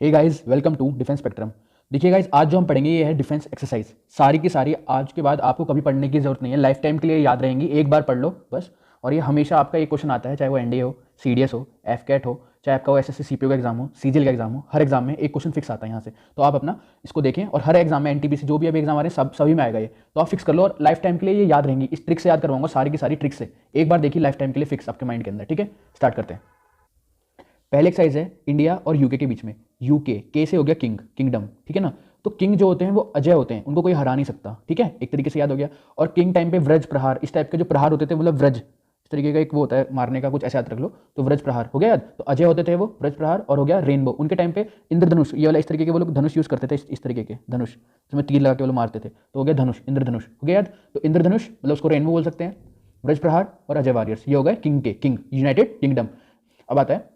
Hey guys, welcome to defence spectrum. देखिए guys, आज जो हम पढ़ेंगे ये है डिफेंस एक्सरसाइज। सारी की सारी आज के बाद आपको कभी पढ़ने की जरूरत नहीं है, लाइफ टाइम के लिए याद रहेंगी। एक बार पढ़ लो बस। और ये हमेशा आपका एक क्वेश्चन आता है, चाहे वो एनडीए हो, सीडीएस हो, एफकेट हो, चाहे आपका वो एसएससी सीपीओ का एग्जाम हो, सीजीएल का एग्जाम हो, हर एग्जाम में एक क्वेश्चन फिक्स आता है यहाँ से। तो आप अपना इसको देखें और हर एग्जाम में एनटीपीसी जो भी अभी एग्जाम आ रहे हैं सभी में आएगा ये। तो आप फिक्स कर लो और लाइफ टाइम के लिए ये याद रहेंगी। इस ट्रिक से याद करवाऊंगा, सारी की सारी ट्रिक से एक बार देखिए, लाइफ टाइम के लिए फिक्स आपके माइंड के अंदर। ठीक है, स्टार्ट करते हैं। पहले एक्सरसाइज है इंडिया और यूके के बीच में। यूके के से हो गया किंग, किंगडम, ठीक है ना। तो किंग जो होते हैं वो अजय होते हैं, उनको कोई हरा नहीं सकता। ठीक है, एक तरीके से याद हो गया। और किंग टाइम पे व्रज प्रहार, इस टाइप के जो प्रहार होते थे, मतलब व्रज इस तरीके का एक वो होता है मारने का, कुछ ऐसे याद रख लो। तो व्रज प्रहार हो गया याद। तो अजय होते थे वो व्रज प्रहार। और हो गया रेनबो, उनके टाइम पे इंद्रधनुष, ये वाला इस तरीके के वो लोग धनुष यूज करते थे, इस तरीके के धनुष जिसमें तीर लगा के वो लोग मारते थे। तो हो गया धनुष, इंद्रधनुष हो गया याद। तो इंद्रधनुष मतलब उसको रेनबो बोल सकते हैं। व्रज प्रहार और अजय वॉरियर्स, ये हो गए किंग के, किंग यूनाइटेड किंगडम। अब आता है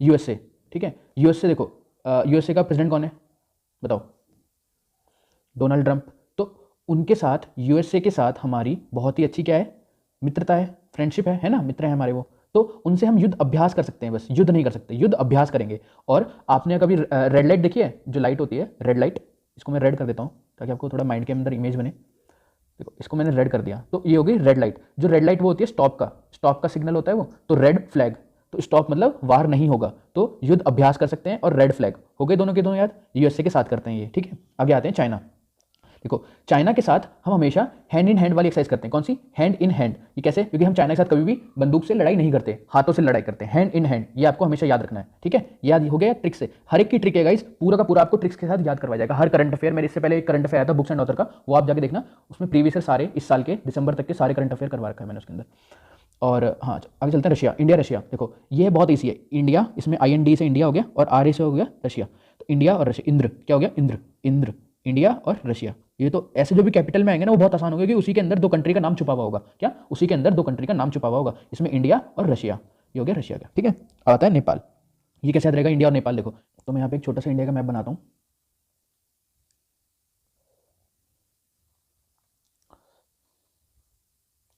यूएसए। ठीक है, यूएसए देखो, यूएसए का प्रेसिडेंट कौन है बताओ? Donald Trump. तो उनके साथ, यूएसए के साथ हमारी बहुत ही अच्छी क्या है, मित्रता है, फ्रेंडशिप है ना, मित्र है हमारे वो। तो उनसे हम युद्ध अभ्यास कर सकते हैं, बस युद्ध नहीं कर सकते, युद्ध अभ्यास करेंगे। और आपने कभी रेड लाइट देखी है, जो लाइट होती है रेड लाइट, इसको मैं रेड कर देता हूँ ताकि आपको थोड़ा माइंड के अंदर इमेज बने। देखो, इसको मैंने रेड कर दिया, तो ये हो गई रेड लाइट। जो रेड लाइट वो होती है स्टॉप का सिग्नल होता है वो। तो रेड फ्लैग, तो स्टॉप मतलब वार नहीं होगा, तो युद्ध अभ्यास कर सकते हैं। और रेड फ्लैग हो गए दोनों के दोनों याद, यूएसए के साथ करते हैं ये। ठीक है, आगे आते हैं चाइना। देखो, चाइना के साथ हम हमेशा हैंड इन हैंड वाली एक्सरसाइज करते हैं। कौन सी? Hand in hand. ये कैसे? क्योंकि हम चाइना के साथ कभी भी बंदूक से लड़ाई नहीं करते, हाथों से लड़ाई करते हैं, हैंड इन हैंड। ये आपको हमेशा याद रखना है। ठीक है, याद हो गया ट्रिक से। हर एक की ट्रिक है गाइस, पूरा का पूरा आपको ट्रिक्स के साथ याद करवाया जाएगा। हर करंट अफेयर, मेरे इससे पहले एक करंट अफेयर आया था बुक्स एंड ऑथर का, वो आप जाके देखना। उसमें प्रीवियस सारे इस साल के दिसंबर तक के सारे करंट अफेयर करवा रखा है मैंने उसके अंदर। और हाँ, आगे चलते हैं रशिया, इंडिया रशिया। देखो, ये बहुत ईजी है। इंडिया, इसमें IND से इंडिया हो गया और RA से हो गया रशिया। तो इंडिया और रशिया, इंद्र क्या हो गया, इंद्र, इंद्र, इंडिया और रशिया। ये तो ऐसे जो भी कैपिटल में आएंगे ना वो बहुत आसान होगा, क्योंकि उसी के अंदर दो कंट्री का नाम छुपा हुआ होगा। क्या? उसी के अंदर दो कंट्री का नाम छुपा हुआ होगा। इसमें इंडिया और रशिया, ये हो गया रशिया का। ठीक है, अब आता है नेपाल। ये कैसे याद रहेगा, इंडिया और नेपाल? देखो, तो मैं यहाँ पे एक छोटा सा इंडिया का मैप बनाता हूँ।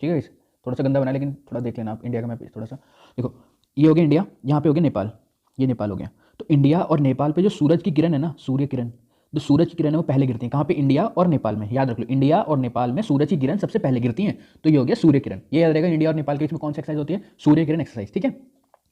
ठीक है, थोड़ा सा गंदा बना, लेकिन थोड़ा देख लेना आप इंडिया का मैप थोड़ा सा। देखो, ये हो गया इंडिया, यहाँ पे हो गया नेपाल, ये नेपाल हो गया। तो इंडिया और नेपाल पे जो सूरज की किरण है ना, सूर्य किरण, जो सूरज की किरण है वो पहले गिरती है कहाँ पे? इंडिया और नेपाल में। याद रख लो, इंडिया और नेपाल में सूरज की किरण सबसे पहले गिरती है। तो ये हो गया सूर्य किरण। ये याद रहेगा, इंडिया और नेपाल के बीच में कौन सी एक्सरसाइज होती है? सूर्य किरण एक्सरसाइज। ठीक है,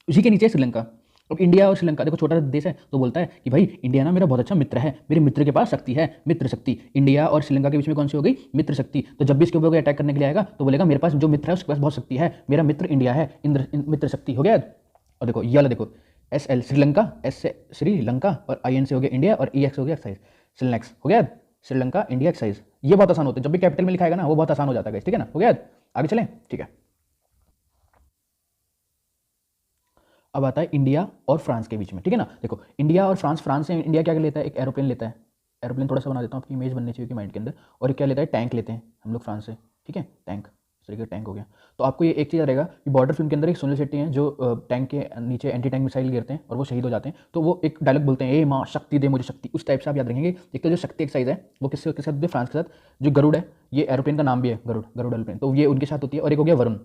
उसी के नीचे श्रीलंका। अब इंडिया और श्रीलंका, देखो छोटा सा देश है, तो बोलता है कि भाई इंडिया ना मेरा बहुत अच्छा मित्र है, मेरे मित्र के पास शक्ति है, मित्र शक्ति। इंडिया और श्रीलंका के बीच में कौन सी हो गई? मित्र शक्ति। तो जब भी इसके ऊपर कोई अटैक करने के लिए आएगा तो बोलेगा मेरे पास जो मित्र है उसके पास बहुत शक्ति है, मेरा मित्र इंडिया है, मित्र शक्ति। हो गया। और देखो ये वाला, देखो SL श्रीलंका, S से श्रीलंका, और IN से हो गया इंडिया, और EX हो गया एक्सरसाइज, श्रीलैक्स हो गया। श्रीलंका इंडिया एक्सरसाइज, ये बहुत आसान होते हैं, जब भी कैपिटल में लिखाएगा ना वो बहुत आसान हो जाता है। ठीक है ना, हो गया। आगे चलें। ठीक है, अब आता है इंडिया और फ्रांस के बीच में। ठीक है ना, देखो इंडिया और फ्रांस, फ्रांस से इंडिया क्या लेता है? एक एरोप्लेन लेता है। एरोप्लेन थोड़ा सा बना देता हूँ, आपकी इमेज बननी चाहिए कि माइंड के अंदर। और क्या लेता है? टैंक लेते हैं हम लोग फ्रांस से। ठीक है, टैंक, इस तरीके का टैंक हो गया। तो आपको ये एक चीज़ रहेगा कि बॉर्डर फिल्म के अंदर एक सुनील शेट्टी हैं जो टैंक के नीचे एंटी टैंक मिसाइल गिरते हैं और वो शहीद हो जाते हैं। तो वो एक डायलॉग बोलते हैं, ए माँ शक्ति दे मुझे शक्ति। उस टाइप से आप याद रखेंगे। एक तो जो शक्ति एक्सरसाइज है वो किसके साथ? फ्रांस के साथ। जो गरुड़ है, ये एरोप्लेन का नाम भी है, गरुड़, गरुड़ एरोप्लेन, तो ये उनके साथ होती है। और एक हो गया वरुण,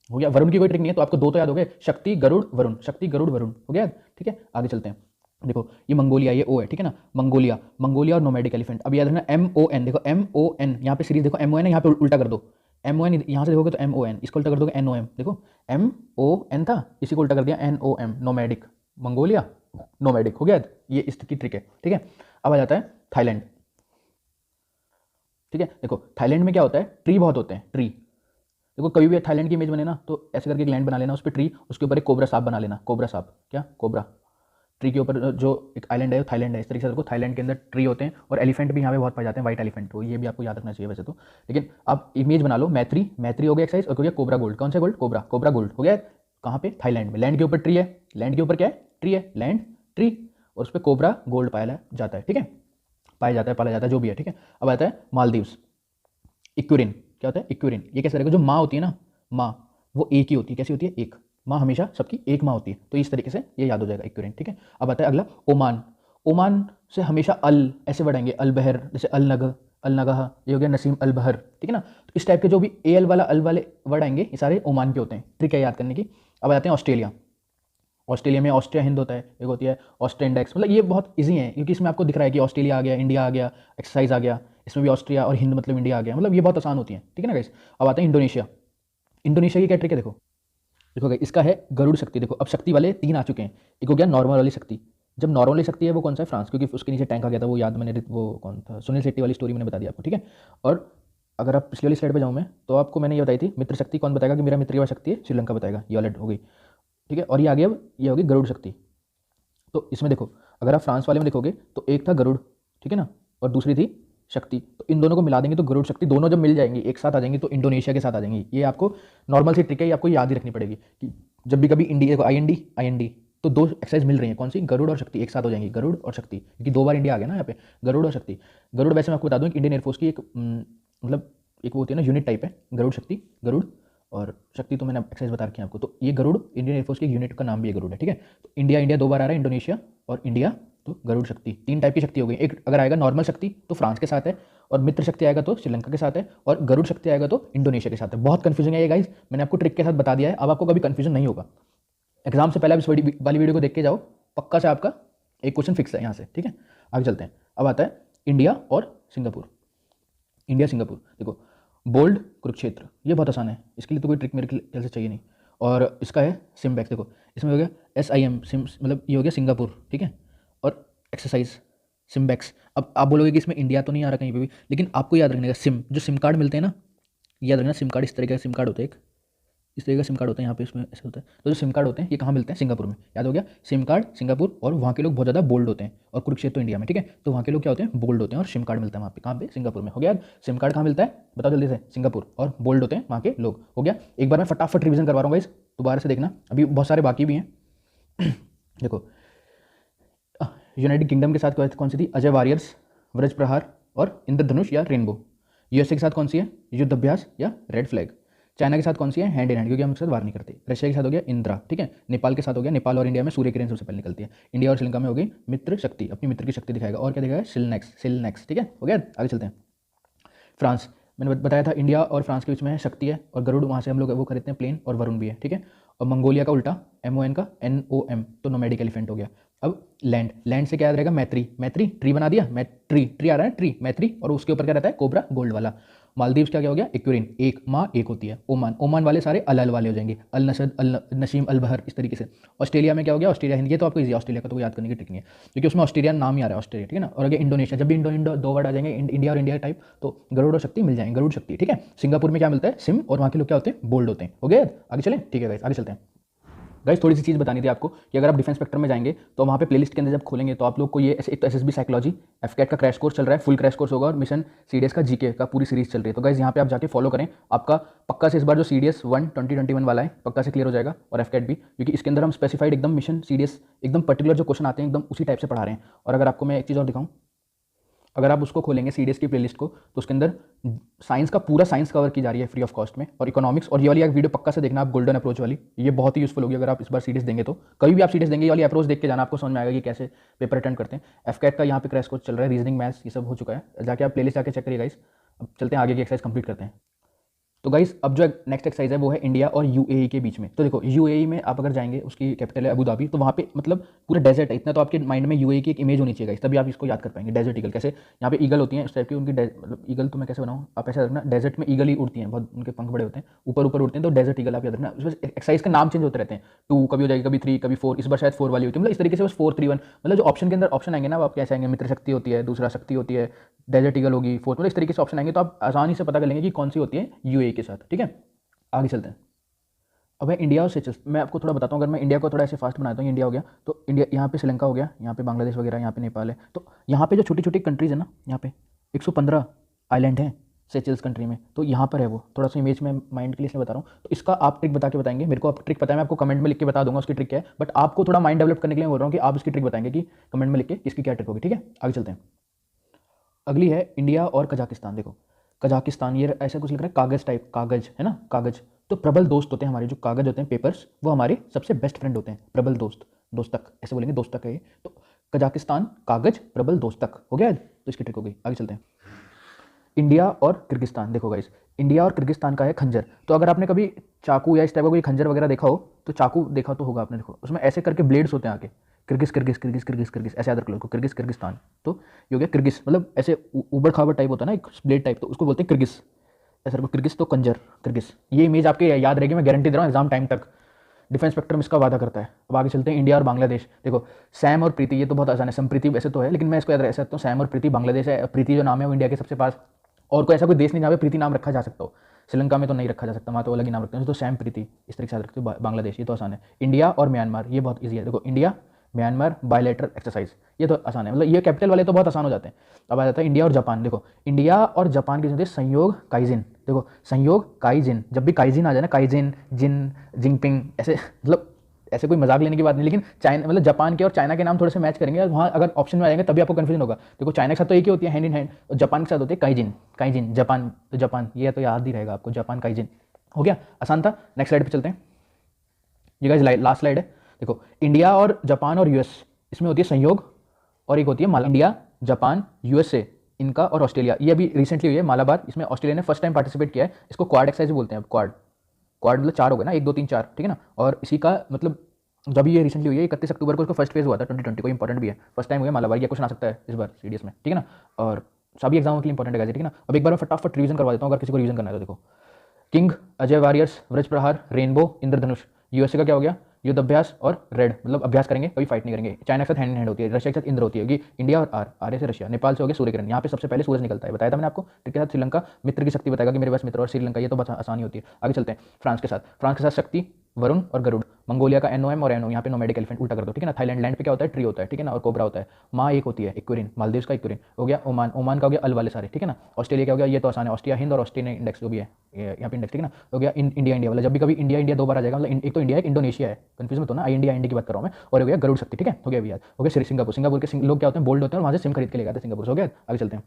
हो गया। वरुण की कोई ट्रिक नहीं है, तो आपको दो तो याद हो गए, शक्ति गरुड़ वरुण, शक्ति गरुड़ वरुण, हो गया। ठीक है, आगे चलते हैं। देखो ये मंगोलिया, ये O है। ठीक है ना, मंगोलिया, मंगोलिया और नोमैडिक एलिफेंट। अब याद रखना MON, देखो MON, यहाँ पे सीरीज देखो MON है, यहाँ पे उल्टा कर दो MON, यहाँ से देखोगे तो MON, इसको उल्टा कर दोगे NOM। देखो MON था, इसी को उल्टा कर दिया NOM, नोमैडिक, मंगोलिया नोमैडिक, हो गया। ये इसकी ट्रिक है। ठीक है, अब आ जाता है थाईलैंड। ठीक है, देखो थाईलैंड में क्या होता है? ट्री बहुत होते हैं, ट्री। देखो कभी भी थाईलैंड की इमेज बने ना तो ऐसे करके एक लैंड बना लेना, उस पर ट्री, उसके ऊपर एक कोबरा सांप बना लेना। कोबरा सांप, क्या? कोबरा। ट्री के ऊपर जो एक आइलैंड है वो थाईलैंड है। इस तरीके से देखो, थाईलैंड के अंदर ट्री होते हैं। और एलिफेंट भी यहाँ पे बहुत पाए जाते हैं, व्हाइट एलिफेंट, तो ये भी आपको याद रखना चाहिए वैसे तो। लेकिन आप इमेज बना लो, मैत्री, मैत्री हो गया एक्सरसाइज। और हो गया कोबरा गोल्ड। कौन सा गोल्ड? कोबरा, कोबरा गोल्ड हो गया। कहाँ पे? थाईलैंड में। लैंड के ऊपर ट्री है, लैंड के ऊपर क्या है? ट्री है, लैंड ट्री, और उस पर कोबरा गोल्ड पाया जाता है। ठीक है, पाया जाता है, पाला जाता है, जो भी है। ठीक है, अब आता है मालदीव्स। इक्वेरिन, क्या होता है? इक्वेरिन। ये कैसे रहेगा? जो माँ होती है ना, माँ, वो एक ही होती है। कैसी होती है? एक। माँ हमेशा सबकी एक माँ होती है, तो इस तरीके से ये याद हो जाएगा, इक्वेरिन। ठीक है, अब आता है अगला ओमान। ओमान से हमेशा अल ऐसे बढ़ाएंगे, अल बहर, जैसे अल नग, अल नगह, ये हो गया नसीम अल बहर। ठीक है ना, तो इस टाइप के जो भी AL वाला अल वाले वर्ड आएंगे ये सारे ओमान के होते हैं। ट्रिक है याद करने की। अब आते हैं ऑस्ट्रेलिया। ऑस्ट्रेलिया में ऑस्ट्रिया हिंद होता है, एक होती है ऑस्ट्रिया इंडेक्स। मतलब ये बहुत ईजी है क्योंकि इसमें आपको दिख रहा है कि ऑस्ट्रेलिया आ गया, इंडिया आ गया, एक्सरसाइज आ गया, इसमें भी ऑस्ट्रिया और हिंद मतलब इंडिया आ गया। मतलब ये बहुत आसान होती है, ठीक है ना गाइस। अब आते हैं इंडोनेशिया। इंडोनेशिया की क्या ट्रिक है, देखो देखो गाइस, इसका है गरुड़ शक्ति। देखो अब शक्ति वाले 3 आ चुके हैं। एक हो गया नॉर्मल वाली शक्ति। जब नॉर्मल वाली शक्ति है वो कौन सा है, फ्रांस, क्योंकि उसके नीचे टैंक आ गया था, वो याद मैंने, वो कौन था, सुनील शेट्टी वाली स्टोरी मैंने बता दी आपको, ठीक है। और अगर आप पिछली वाली स्लाइड पे जाऊँ मैं, तो आपको मैंने ये बताई थी मित्र शक्ति कौन बताएगा कि मेरा मित्र की वाली शक्ति है, श्रीलंका बताएगा, ये वाली हो गई, ठीक है। और ये आ गया, अब ये होगी गरुड़ शक्ति। तो इसमें देखो, अगर आप फ्रांस वाले में देखोगे तो एक था गरुड़, ठीक है ना, और दूसरी थी शक्ति। तो इन दोनों को मिला देंगे तो गरुड़ शक्ति दोनों जब मिल जाएंगी एक साथ आ जाएंगी तो इंडोनेशिया के साथ आ जाएंगी। ये आपको नॉर्मल सी ट्रिक है, ये आपको याद ही रखनी पड़ेगी कि जब भी कभी इंडिया को आई एन डी तो 2 एक्सरसाइज मिल रही हैं, कौन सी, गरुड़ और शक्ति एक साथ हो जाएंगी, गरुड़ और शक्ति, क्योंकि 2 बार इंडिया आ गया ना यहाँ पे, गरुड़ और शक्ति। गरुड़ वैसे मैं आपको बता दूँ कि इंडियन एयरफोर्स की एक मतलब एक वो होती है ना, यूनिट टाइप है गरुड़ शक्ति, गरुड़ और शक्ति तो मैंने एक्सरसाइज बता रखी है आपको। तो ये गरुड़ इंडियन एयरफोर्स की एक यूनिट का नाम भी है गरुड़ है, ठीक है। तो इंडिया इंडिया 2 बार आ रहा है, इंडोनेशिया और इंडिया, तो गरुड़ शक्ति 3 टाइप की शक्ति हो गई। एक अगर आएगा नॉर्मल शक्ति तो फ्रांस के साथ है, और मित्र शक्ति आएगा तो श्रीलंका के साथ है, और गरुड़ शक्ति आएगा तो इंडोनेशिया के साथ है। बहुत कंफ्यूजिंग है ये गाइस, मैंने आपको ट्रिक के साथ बता दिया है, अब आपको कभी कंफ्यूजन नहीं होगा। एग्जाम से पहले आप इस वाली वीडियो को देख के जाओ, पक्का से आपका एक क्वेश्चन फिक्स है यहाँ से, ठीक है। आगे चलते हैं। अब आता है इंडिया और सिंगापुर। इंडिया सिंगापुर, देखो बोल्ड कुरुक्षेत्र, ये बहुत आसान है, इसके लिए तो कोई ट्रिक मेरे ख्याल से चाहिए नहीं। और इसका है सिम्बैक्स, देखो इसमें हो गया SIM सिम, मतलब ये हो गया सिंगापुर, ठीक है। और एक्सरसाइज सिम्बैक्स। अब आप बोलोगे कि इसमें इंडिया तो नहीं आ रहा कहीं पे भी, लेकिन आपको याद रखने का सिम, जो सिम कार्ड मिलते हैं ना, याद रखना सिम कार्ड इस तरह का सिम कार्ड होता है, एक इस तरीके का सिम कार्ड होता है, यहाँ पे इसमें ऐसे होता है। तो जो सिम कार्ड होते हैं ये कहाँ मिलते हैं, सिंगापुर में, याद हो गया, सिम कार्ड सिंगापुर। और वहाँ के लोग बहुत ज़्यादा बोल्ड होते हैं, और कुरुक्षेत्र तो इंडिया में, ठीक है। तो वहाँ के लोग क्या होते हैं, बोल्ड होते हैं, और सिम कार्ड मिलता है वहाँ पे, कहाँ पे, सिंगापुर में। हो गया, सिम कार्ड कहाँ मिलता है, बताओ जल्दी से, सिंगापुर, और बोल्ड होते हैं वहाँ के लोग। हो गया, एक बार मैं फटाफट रिविजन करवा रहा हूँ गाइस, दोबारा से देखना, अभी बहुत सारे बाकी भी हैं। देखो यूनाइटेड किंगडम के साथ कौन सी थी, अजय वॉरियर्स, व्रज प्रहार और इंद्रधनुष या रेनबो। यूएसए के साथ कौन सी है, युद्ध अभ्यास या रेड फ्लैग। चाइना के साथ कौन सी है, हैंड इन हैंड, क्योंकि हम उसके साथ वार नहीं करते। रशिया के साथ हो गया इंद्रा, ठीक है। नेपाल के साथ हो गया, नेपाल और इंडिया में सूर्य किरण सबसे पहले निकलती है। इंडिया और श्रीलंका में हो गई मित्र शक्ति, अपनी मित्र की शक्ति दिखाएगा। और क्या दिखाएगा, सिलनेक्स, ठीक है। हो गया, आगे चलते हैं। फ्रांस, मैंने बताया था इंडिया और फ्रांस के बीच में है शक्ति है, और गरुड़ वहाँ से हम लोग वो खरीदते हैं प्लेन, और वरुण भी है, ठीक है। और मंगोलिया का उल्टा MON का NOM, तो नोमैडिक एलिफेंट हो गया। अब लैंड से क्या याद रहेगा, मैत्री ट्री बना दिया, ट्री आ रहा है, ट्री मैत्री, और उसके ऊपर क्या रहता है, कोबरा गोल्ड वाला। मालदीव्स क्या हो गया, इक्वेरिन, एक माँ एक होती है। ओमान वाले सारे अल वाले हो जाएंगे, अल नसद, अल नशीम, अल बहर, इस तरीके से। ऑस्ट्रेलिया में क्या हो गया, ऑस्ट्रेलिया हिंदी है तो आपको इजी, ऑस्ट्रेलिया का तो याद करने की ट्रिक नहीं है, क्योंकि उसमें ऑस्ट्रेलिया नाम ही आ रहा है, ऑस्ट्रेलिया, ठीक है ना। और आगे इंडोनेशिया, जब भी इंडो 2 वर्ड आ जाएंगे, इंडिया और इंडिया टाइप, तो गरुड़ और शक्ति मिल जाएंगे, गरुड़ शक्ति, ठीक है। सिंगापुर में क्या मिलता है, सिम, और वहाँ के लोग क्या होते हैं, बोल्ड होते हैं। हो गया, आगे चलें, ठीक है गाइस, आगे चलते हैं। गाइस थोड़ी सी चीज़ बतानी थी आपको कि अगर आप डिफेंस स्पेक्ट्रम में जाएंगे तो वहाँ पे प्लेलिस्ट के अंदर जब खोलेंगे तो आप लोग को ये एक तो SSB साइकोलॉजी, FCAT का क्रैश कोर्स चल रहा है, फुल क्रैश कोर्स होगा, और मिशन CDS का GK का पूरी सीरीज चल रही है। तो गाइस यहाँ पे आप जाके फॉलो करें, आपका पक्का से इस बार जो CDS 1 2021 वाला है पक्का से क्लियर हो जाएगा, और FCAT भी, क्योंकि इसके अंदर हम स्पेसिफाइड एकदम मिशन CDS एकदम पर्टिकुलर जो क्वेश्चन आते हैं एकदम उसी टाइप से पढ़ा रहे हैं। और अगर आपको मैं एक चीज़ और दिखाऊँ, अगर आप उसको खोलेंगे CDS की प्लेलिस्ट को, तो उसके अंदर साइंस का पूरा साइंस कवर की जा रही है फ्री ऑफ कॉस्ट में, और इकोनॉमिक्स, और ये वाली एक वीडियो पक्का से देखना आप, गोल्डन अप्रोच वाली, ये बहुत ही यूजफुल होगी। अगर आप इस बार CDS देंगे तो कभी भी आप CDS देंगे, ये वाली अप्रोच देख के जाना, आपको समझ में आएगा कि कैसे पेपर अटेंड करते हैं। FCAT का यहाँ पे क्रैश कोर्स चल रहा है, रीजनिंग मैथ्स ये सब हो चुका है, जाके आप प्लेलिस्ट जाके चेक करिए गाइस। अब चलते हैं आगे की एक्सरसाइज कंप्लीट करते हैं। तो गाइस अब जो नेक्स्ट एक्सरसाइज है वो है इंडिया और UAE के बीच में। तो देखो UAE में आप अगर जाएंगे, उसकी कैपिटल है अबू धाबी, तो वहाँ पे मतलब पूरा डेजर्ट है, इतना तो आपके माइंड में UAE की एक इमेज होनी चाहिए गाइस, तभी आप इसको याद कर पाएंगे। डेजर्ट ईगल, कैसे यहाँ पे ईगल होती हैं इस टाइप की, उनकी मतलब ईगल तो मैं कैसे बनाऊँ, आप ऐसा रखना, डेजर्ट में ईगल ही उड़ती हैं, बहुत उनके पंख बड़े होते हैं, ऊपर ऊपर उड़ते हैं, तो डेजर्ट ईगल आप याद रखना। उसमें एक्सरसाइज के नाम चेंज होते रहते हैं, 2 कभी हो जाएगी, कभी 3, कभी 4, इस बार शायद 4 वाली होती है, मतलब इस तरीके से बस 4 3 1, मतलब जो ऑप्शन के अंदर ऑप्शन आएंगे ना, आप कैसे आएंगे, मित्र शक्ति होती है, दूसरा शक्ति होती है, डेजर्ट ईगल होगी, 4, मतलब इस तरीके से ऑप्शन आएंगे, तो आप आसानी से पता कर लेंगे कि कौन सी होती है UAE के साथ, ठीक है। आगे चलते हैं। अब है इंडिया और सेचल्स, मैं आपको थोड़ा बताता हूँ। अगर मैं इंडिया को थोड़ा ऐसे फास्ट बनाता हूँ, इंडिया हो गया, तो इंडिया यहाँ पे श्रीलंका हो गया, यहाँ पे बांग्लादेश वगैरह, यहाँ पे नेपाल है। तो यहाँ पे जो छोटी छोटी कंट्रीज है ना, यहाँ पे 115 आइलैंड हैं सेचल्स कंट्री में, तो यहाँ पर है वो, थोड़ा सा इमेज में माइंड के लिए इसलिए बता रहा हूँ। तो इसका आप ट्रिक बता के बताएंगे, मेरे को आप ट्रिक पता है, मैं आपको कमेंट में लिख के बता दूंगा उसकी ट्रिक क्या है, बट आपको थोड़ा माइंड डेवलप करने के लिए बोल रहा हूँ कि आप इसकी ट्रिक बताएंगे कि कमेंट में लिख के इसकी क्या ट्रिक होगी, ठीक है। आगे चलते हैं। अगली है इंडिया और कजाकिस्तान। देखो कजाकिस्तान, ये ऐसा कुछ लग रहा है कागज़ टाइप, कागज़ है ना, कागज़। तो प्रबल दोस्त होते हैं हमारे, जो कागज़ होते हैं, पेपर्स, वो हमारे सबसे बेस्ट फ्रेंड होते हैं। प्रबल दोस्त, दोस्तक ऐसे बोलेंगे, दोस्तक है ये। तो कजाकिस्तान, कागज़, प्रबल दोस्तक, हो गया, तो इसकी ट्रिक हो गई। आगे चलते हैं। इंडिया और किर्गिस्तान, देखो गाइस, इंडिया और किर्गिस्तान का है खंजर। तो अगर आपने कभी चाकू या इस टाइप का कोई खंजर वगैरह देखा हो, तो चाकू देखा तो होगा आपने, देखो उसमें ऐसे करके ब्लेड्स होते हैं आके, किर्गिस किर्गिस किर्गिस किर्गिस किर्गिस, ऐसे याद रख लो उसको, किर्गिस किर्गिस्तान। तो ये हो गया किर्गिस, मतलब ऐसे ऊबड़ खाबड़ टाइप होता है ना एक ब्लेड टाइप, तो उसको बोलते हैं किर्गिस। ऐसे रखो किर्गिस तो कंजर किर्गिस, ये इमेज आपके याद रहेगी, मैं गारंटी दे रहा हूँ एग्जाम टाइम तक डिफेंस स्पेक्ट्रम इसका वादा करता है। अब आगे चलते हैं, इंडिया और बांग्लादेश। देखो सैम और प्रीति, ये तो बहुत आसान है, समप्रीति वैसे तो है, लेकिन मैं इसको याद रख सकता हूँ, सैम और प्रीति बांग्लादेश है। प्रीति जो नाम है वो इंडिया के सबसे पास और कोई ऐसा कोई देश नहीं जहाँ पे प्रीति नाम रखा जा सकता हो। श्रीलंका में तो नहीं रखा जा सकता, वहाँ तो अलग ही नाम रखते हैं, तो सैम प्रीति इस तरीके से याद रखते हो। बांग्लादेश ये तो आसान है। इंडिया और म्यांमार, ये बहुत ईजी है, देखो इंडिया म्यांमार बायलैटरल एक्सरसाइज, ये तो आसान है, मतलब ये कैपिटल वाले तो बहुत आसान हो जाते हैं। अब आ जाता है इंडिया और जापान। देखो इंडिया और जापान की होती है संयोग काइजिन। देखो संयोग काइजिन, जब भी काइजिन आ जाए ना, काइजिन जिन जिनपिंग ऐसे, मतलब ऐसे कोई मजाक लेने की बात नहीं, लेकिन चाइना मतलब जापान के और चाइना के नाम थोड़े से मैच करेंगे, वहाँ अगर ऑप्शन में आ जाएंगे तभी आपको कन्फ्यूजन होगा। देखो चाइना के साथ तो एक ही होती है हैंड इन हैंड, और जापान के साथ होती है काइजिन काइजिन जापान, तो जापान ये तो याद ही रहेगा आपको, जापान काइजिन। हो गया, आसान था। नेक्स्ट स्लाइड पे चलते हैं, ये गाइस लास्ट स्लाइड है। देखो इंडिया और जापान और यूएस, इसमें होती है संयोग, और एक होती है माला। इंडिया जापान यूएसए इनका और ऑस्ट्रेलिया, ये अभी रिसेंटली हुई है मालाबार, इसमें ऑस्ट्रेलिया ने फर्स्ट टाइम पार्टिसिपेट किया है। इसको क्वाड एक्सरसाइज बोलते हैं, क्वाड क्वाड मतलब चार हो गए ना, 1 2 3 4, ठीक है ना। और इसी का मतलब जब ये रिसेंटली हुई है 31 अक्टूबर को इसको फर्स्ट फेज हुआ था 2020 को, इंपॉर्टेंट भी है, फर्स्ट टाइम हुआ है मालाबार, ये क्वेश्चन आ सकता है इस बार सीडीएस में, ठीक है ना। और सभी एग्जामों के लिए इंपॉर्टेंट है, ठीक है ना। अब एक बार मैं फटाफट रिवीजन करवा देता हूँ अगर किसी को रिवीजन करना है तो। देखो किंग, अजय वॉरियर्स, व्रज प्रहार, रेनबो, इंद्रधनुष। यूएसए का क्या हो गया, युद्ध अभ्यास और रेड, मतलब अभ्यास करेंगे कभी फाइट नहीं करेंगे। चाइना के साथ हैंड इन हैंड होती है, रशिया के साथ इंद्र होती है। इंडिया और आर्य से रशिया, नेपाल से हो गया सूर्य किरण, यहाँ पे सबसे पहले सूरज निकलता है, बताया था मैंने आपको। ठीक है, श्रीलंका मित्र की शक्ति बताएगा कि मेरे पास मित्र, और श्रीलंका ये तो बहुत आसानी होती है। आगे चलते हैं, फ्रांस के साथ शक्ति, वरुण और गरुड़। मंगोलिया का NOM और NO, यहाँ पे नोमैडिक एलिफेंट उल्टा कर दो, ठीक है ना। थाईलैंड लैंड पे क्या होता है, ट्री होता है, ठीक है ना, और कोबरा होता है। माँ एक होती है इक्वेरिन, मालदीव का इक्वेरिन हो गया। ओमान का हो गया अल वाले सारे, ठीक है ना। ऑस्ट्रेलिया क्या हो गया, ये तो आसान है, ऑस्ट्रिया हिंद और ऑस्ट्रेलिया इंडेक्स जो भी है यहाँ पे इंडेक्स, ठीक है ना। हो गया इंडिया वाला, जब भी कभी इंडिया 2 बार आ जाएगा, मतलब एक तो इंडिया है, इंडोनेशिया है, कंफ्यूज मत होना, इंडिया की बात कर रहा हूँ मैं। और हो गया गरुड़ शक्ति, ठीक है, हो गया भैया। हो गया सिंगापुर के लोग क्या होते हैं, बोल्ड होते हैं, और वहाँ से सिम खरीद के ले जाते हैं सिंगापुर। हो गया, आगे चलते हैं।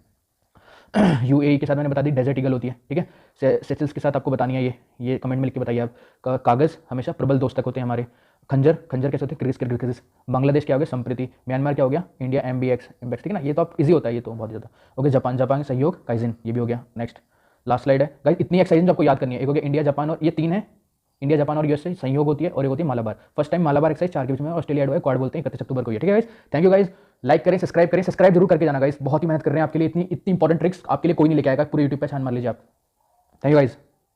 UAE के साथ मैंने बता दी, डेजर्ट ईगल होती है, ठीक है। सेशल्स के साथ आपको बतानी है, ये कमेंट में लिख के बताइए आप। कागज़ हमेशा प्रबल दोस्तक होते हैं हमारे। खंजर कैसे होते हैं, किर्गिज। बांग्लादेश क्या हो गया, संप्रीति। म्यांमार क्या हो गया, इंडिया MBX, ठीक है ना। ये तो आप इजी होता है, ये तो बहुत ज़्यादा हो गया। जापान सहयोग काइजिन, ये भी हो गया। नेक्स्ट लास्ट स्लाइड है गाइस, इतनी एक्सरसाइज आपको याद करनी है। एक हो गया इंडिया जापान, और ये 3 है, इंडिया जापान और यूएसए संयोग होती है, और एक होती है Malabar. First time Malabar exercise 4 के बीच में, ऑस्ट्रेलिया एड हुआ है, क्वाड बोलते हैं, 31 अक्टूबर को, ठीक है guys. Thank you guys, like करें, सब्सक्राइब जरूर करके जाना गाइस, बहुत ही मेहनत कर रहे हैं आपके लिए, इतनी इंपॉर्टेंट ट्रिक्स आपके लिए कोई नहीं लेके आएगा, पूरे यूट्यूब पे छान मार लीजिए आप। Thank you guys.